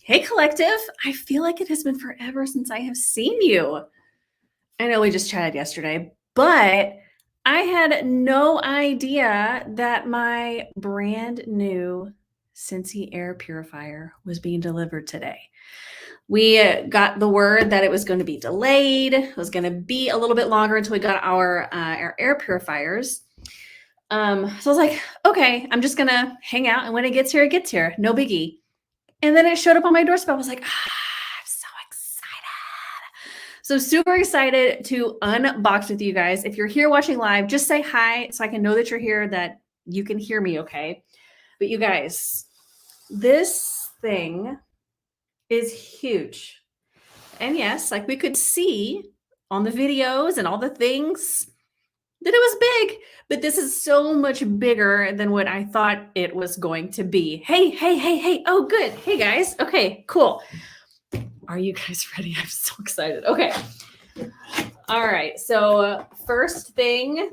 Hey, collective. I feel like it has been forever since I have seen you. I know we just chatted yesterday, but I had no idea that my brand new Scentsy Air Purifier was being delivered today. We got the word that it was going to be delayed. It was going to be a little bit longer until we got our air purifiers. So I was like, okay, I'm just going to hang out. And when it gets here, it gets here. No biggie. And then it showed up on my doorstep. I was like, I'm so excited. So super excited to unbox with you guys. If you're here watching live, just say hi so I can know that you're here, that you can hear me okay. But you guys, this thing is huge. And yes, like we could see on the videos and all the things that it was big, but this is so much bigger than what I thought it was going to be. Hey. Oh, good. Hey, guys. Okay, cool. Are you guys ready? I'm so excited. Okay. All right. So first thing,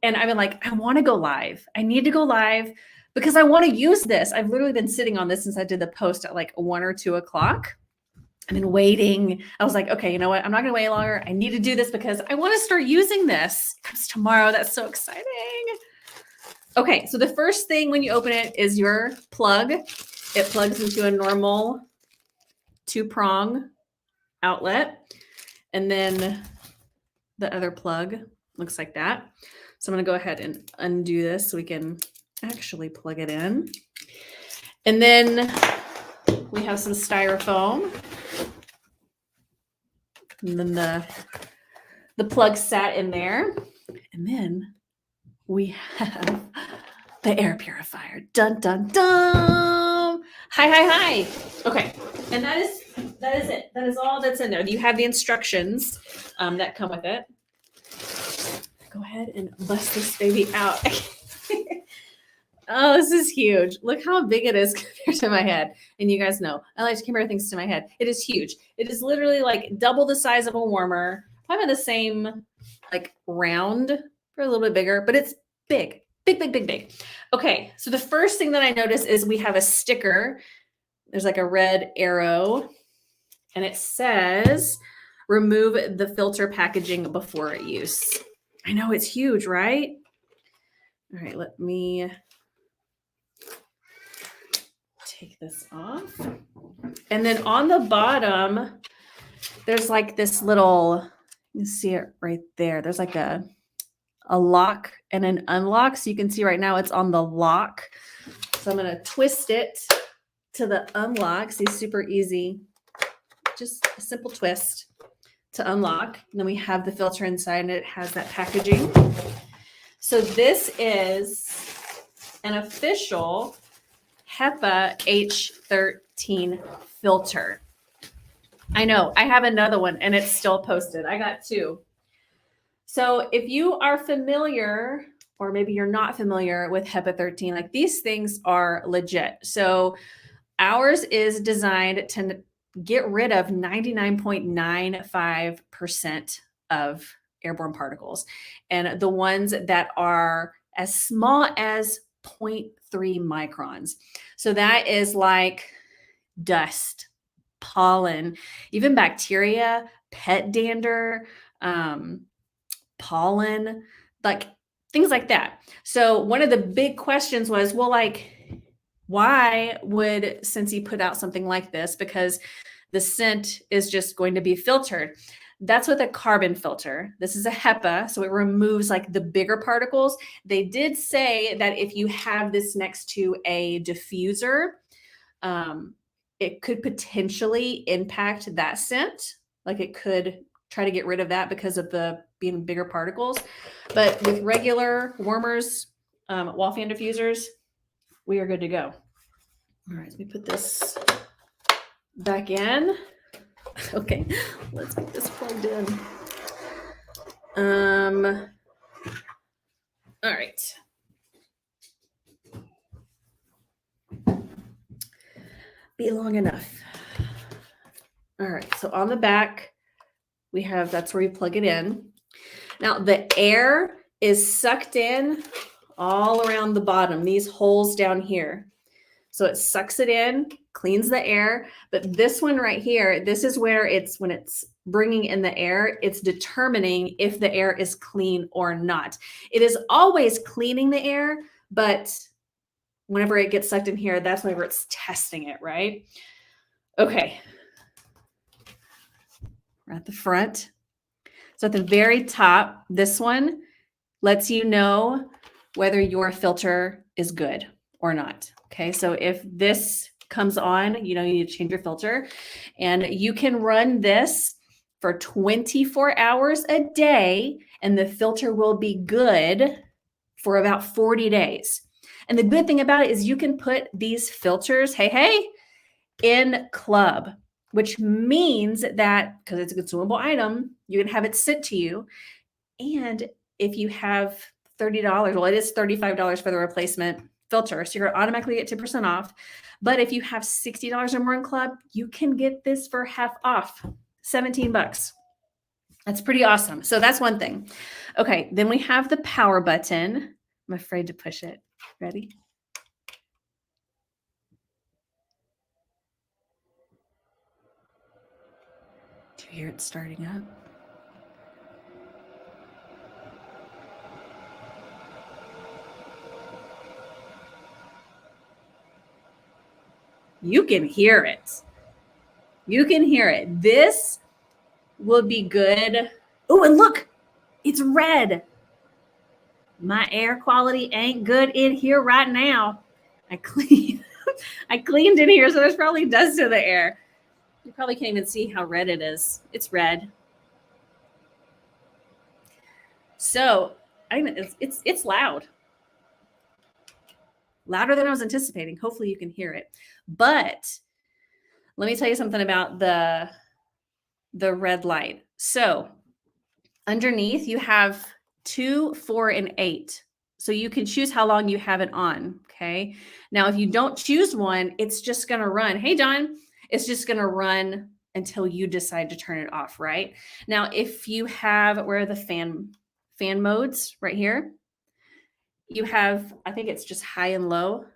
and I've been like, I want to go live. I need to go live because I want to use this. I've literally been sitting on this since I did the post at like 1 or 2 o'clock. I've been waiting. I was like, okay, you know what? I'm not going to wait longer. I need to do this because I want to start using this. It comes tomorrow. That's so exciting. Okay, so the first thing when you open it is your plug. It plugs into a normal 2-prong outlet. And then the other plug looks like that. So I'm going to go ahead and undo this so we can actually plug it in. And then we have some styrofoam. And then the plug sat in there. And then we have the air purifier. Dun, dun, dun. Hi. Okay. And that is it. That is all that's in there. You have the instructions that come with it. Go ahead and bust this baby out. Oh, this is huge. Look how big it is compared to my head. And you guys know, I like to compare things to my head. It is huge. It is literally like double the size of a warmer. Probably the same like round, or a little bit bigger, but it's big. Big. Okay, so the first thing that I noticed is we have a sticker. There's like a red arrow, and it says, remove the filter packaging before use. I know it's huge, right? All right, let me take this off. And then on the bottom, there's like this little, you see it right there. There's like a lock and an unlock. So you can see right now it's on the lock. So I'm going to twist it to the unlock. See, super easy. Just a simple twist to unlock. And then we have the filter inside and it has that packaging. So this is an official HEPA H13 filter. I know, I have another one and it's still posted. I got 2. So if you are familiar, or maybe you're not familiar with HEPA 13, like these things are legit. So ours is designed to get rid of 99.95% of airborne particles. And the ones that are as small as 0.3 microns. So that is like dust, pollen, even bacteria, pet dander, pollen, like things like that. So one of the big questions was, well, like, why would Scentsy put out something like this? Because the scent is just going to be filtered. That's with a carbon filter. This is a HEPA, so it removes like the bigger particles. They did say that if you have this next to a diffuser, it could potentially impact that scent. Like it could try to get rid of that because of the being bigger particles. But with regular warmers, wall fan diffusers, we are good to go. All right, let me put this back in. Okay, let's get this plugged in. All right. Be long enough. All right, so on the back, we have, that's where you plug it in. Now the air is sucked in all around the bottom, these holes down here. So it sucks it in, cleans the air. But this one right here, this is where when it's bringing in the air, it's determining if the air is clean or not. It is always cleaning the air, but whenever it gets sucked in here, that's whenever it's testing it, right? Okay. We're at the front. So at the very top, this one lets you know whether your filter is good or not. Okay, so if this comes on, you need to change your filter, and you can run this for 24 hours a day, and the filter will be good for about 40 days. And the good thing about it is you can put these filters, hey, in club, which means that because it's a consumable item, you can have it sent to you. And if you have $30, well, it is $35 for the replacement filter. So you're going to automatically get 10% off. But if you have $60 or more in club, you can get this for half off, $17. That's pretty awesome. So that's one thing. Okay, then we have the power button. I'm afraid to push it. Ready? Do you hear it starting up? You can hear it. You can hear it. This will be good. Oh, and look, it's red. My air quality ain't good in here right now. I cleaned in here, so there's probably dust in the air. You probably can't even see how red it is. It's red. So it's loud. Louder than I was anticipating. Hopefully you can hear it. But let me tell you something about the red light. So underneath you have 2, 4, and 8. So you can choose how long you have it on. Okay. Now, if you don't choose one, it's just going to run. Hey, John, it's just going to run until you decide to turn it off. Right now, if you have, where are the fan modes right here? You have, I think it's just high and low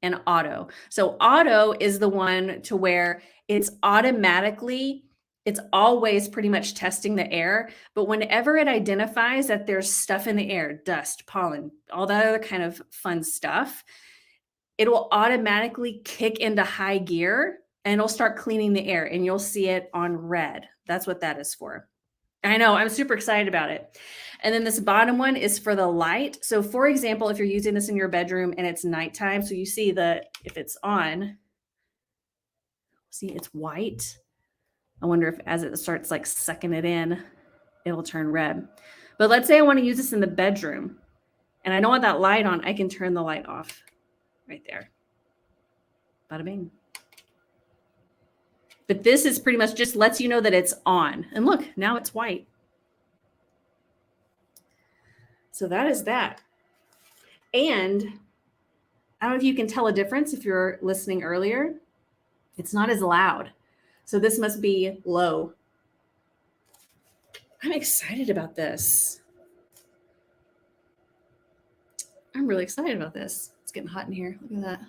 and auto. So auto is the one to where it's always pretty much testing the air, but whenever it identifies that there's stuff in the air, dust, pollen, all that other kind of fun stuff, it will automatically kick into high gear and it'll start cleaning the air, and you'll see it on red. That's what that is for. I know, I'm super excited about it. And then this bottom one is for the light. So for example, if you're using this in your bedroom and it's nighttime, so you see if it's on, see it's white. I wonder if as it starts like sucking it in, it'll turn red. But let's say I want to use this in the bedroom and I don't want that light on, I can turn the light off right there. Bada bing. But this is pretty much just lets you know that it's on. And look, now it's white. So that is that. And I don't know if you can tell a difference if you're listening earlier. It's not as loud. So this must be low. I'm excited about this. I'm really excited about this. It's getting hot in here. Look at that.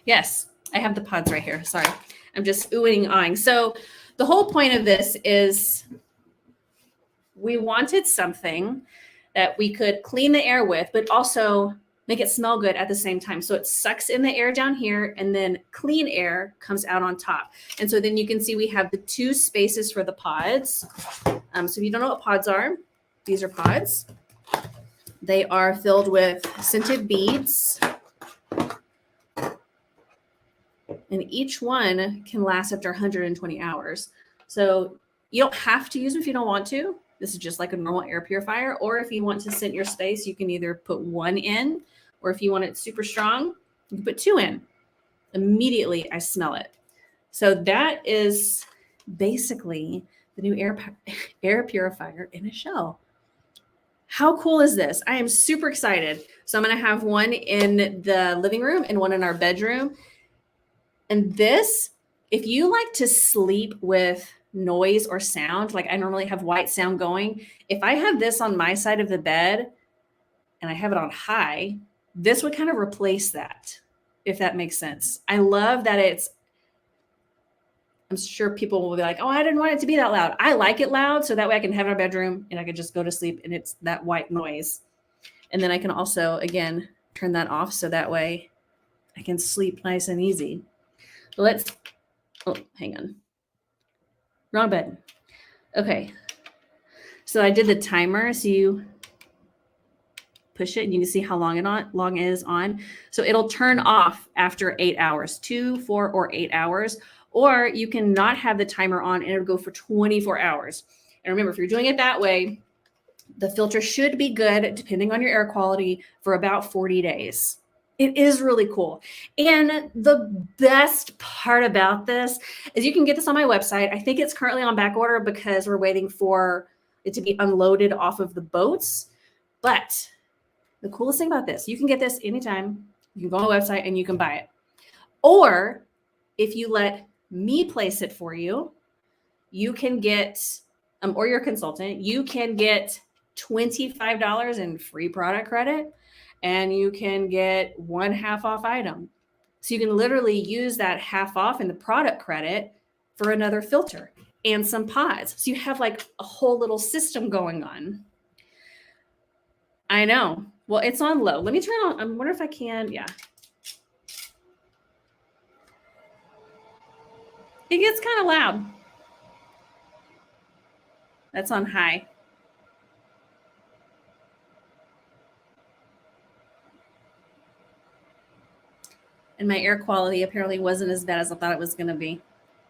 Yes, I have the pods right here. Sorry. I'm just oohing and ahhing. So the whole point of this is we wanted something that we could clean the air with, but also make it smell good at the same time. So it sucks in the air down here and then clean air comes out on top. And so then you can see we have the 2 spaces for the pods. So if you don't know what pods are, these are pods. They are filled with scented beads. And each one can last up to 120 hours. So you don't have to use them if you don't want to. This is just like a normal air purifier. Or if you want to scent your space, you can either put 1 in, or if you want it super strong, you can put 2 in. Immediately, I smell it. So that is basically the new air purifier in a shell. How cool is this? I am super excited. So I'm going to have one in the living room and one in our bedroom. And this, if you like to sleep with noise or sound, like I normally have white sound going, if I have this on my side of the bed and I have it on high, this would kind of replace that. if that makes sense. I love that I'm sure people will be like, oh, I didn't want it to be that loud. I like it loud so that way I can have it in my bedroom and I can just go to sleep and it's that white noise. And then I can also, again, turn that off so that way I can sleep nice and easy. Oh, hang on. Wrong button. Okay. So I did the timer. So you push it and you can see how long it is on. So it'll turn off after 8 hours, 2, 4, or 8 hours. Or you can not have the timer on and it'll go for 24 hours. And remember, if you're doing it that way, the filter should be good, depending on your air quality, for about 40 days. It is really cool. And the best part about this is you can get this on my website. I think it's currently on back order because we're waiting for it to be unloaded off of the boats. But the coolest thing about this, you can get this anytime. You can go on the website and you can buy it. Or if you let me place it for you, you can get, or your consultant, you can get $25 in free product credit and you can get 1/2 off item. So you can literally use that half off in the product credit for another filter and some pods. So you have like a whole little system going on. I know. Well, it's on low. Let me turn on. I wonder if I can. Yeah. It gets kind of loud. That's on high. And my air quality apparently wasn't as bad as I thought it was going to be.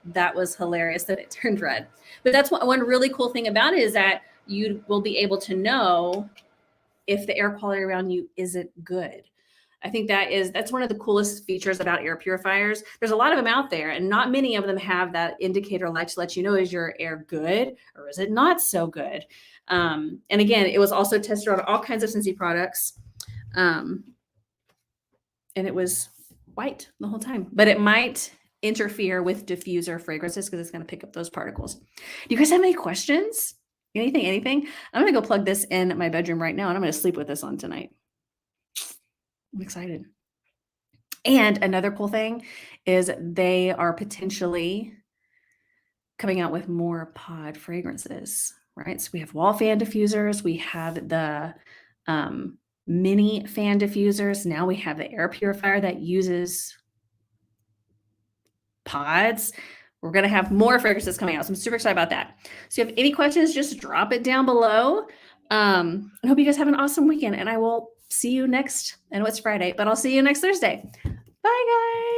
That was hilarious that it turned red. But that's one really cool thing about it is that you will be able to know if the air quality around you isn't good. I think that's one of the coolest features about air purifiers. There's a lot of them out there and not many of them have that indicator light to let you know, is your air good or is it not so good? And again, it was also tested on all kinds of Scentsy products. And it was white the whole time, but it might interfere with diffuser fragrances because it's going to pick up those particles. Do you guys have any questions? Anything? I'm going to go plug this in my bedroom right now and I'm going to sleep with this on tonight. I'm excited. And another cool thing is they are potentially coming out with more pod fragrances, right? So we have wall fan diffusers. We have the mini fan diffusers. Now we have the air purifier that uses pods. We're going to have more fragrances coming out. So I'm super excited about that. So if you have any questions, just drop it down below. I hope you guys have an awesome weekend and I will see you next. I know it's Friday, but I'll see you next Thursday. Bye guys.